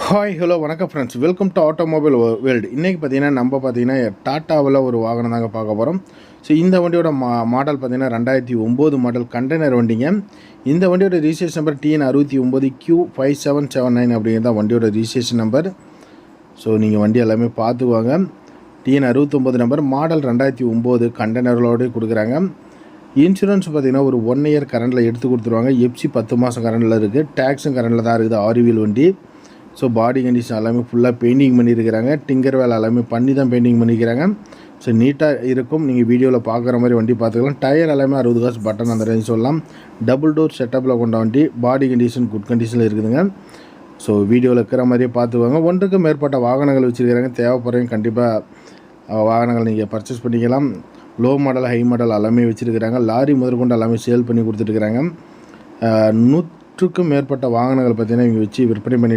Hi hello வணக்கம் friends, welcome to automobile world. இன்றைக்கி பார்த்தீங்கன்னா டாட்டாவில் ஒரு வாகனம் தாங்க பார்க்க போகிறோம். ஸோ இந்த வண்டியோட மாடல் பார்த்தீங்கன்னா 2009 மாடல் கண்டெய்னர் வண்டிங்க. இந்த வண்டியோட ரிஜிஸ்ட்ரேஷன் நம்பர் TN69Q5779 அப்படிங்கிறது தான் வண்டியோட ரிஜிஸ்ட்ரேஷன் நம்பர். ஸோ நீங்கள் வண்டி எல்லாமே பார்த்துக்குவாங்க. TN69 நம்பர், மாடல் 2009, கண்டெய்னரோடு கொடுக்குறாங்க. இன்சூரன்ஸ் பார்த்தீங்கன்னா ஒரு 1 இயர் கரண்டில் எடுத்து கொடுத்துருவாங்க. எஃப்சி 10 மாதம் கரண்டில் இருக்குது. டேக்ஸும் கரண்டில் தான் இருக்குது. ஆர்விஎல் வண்டி. ஸோ பாடி கண்டிஷன் எல்லாமே ஃபுல்லாக பெயிண்டிங் பண்ணியிருக்கிறாங்க. டிங்கர் வேலை எல்லாமே பண்ணி தான் பெயிண்டிங் பண்ணிக்கிறாங்க. ஸோ நீட்டாக இருக்கும். நீங்கள் வீடியோவில் பார்க்குற மாதிரி வண்டி பார்த்துக்கலாம். டயர் எல்லாமே 60 காசு பட்டன் அந்த ரேஞ்ச் சொல்லலாம். டபுள் டோர் செட்டப்பில் கொண்ட வண்டி. பாடி கண்டிஷன் குட் கண்டிஷனில் இருக்குதுங்க. ஸோ வீடியோவில் இருக்கிற மாதிரியே பார்த்துக்குவாங்க. ஒன்றுக்கும் மேற்பட்ட வாகனங்கள் வச்சுருக்கிறாங்க. தேவைப்படுறவங்க கண்டிப்பாக வாகனங்கள் நீங்கள் பர்ச்சேஸ் பண்ணிக்கலாம். லோ மாடல், ஹை மாடல் எல்லாமே வச்சுருக்கிறாங்க. லாரி முதற்கொண்டு எல்லாமே சேல் பண்ணி கொடுத்துட்டுருக்குறாங்க. 100க்கும் மேற்பட்ட வாகனங்கள் பார்த்திங்கன்னா இங்கே வச்சு விற்பனை பண்ணிட்டு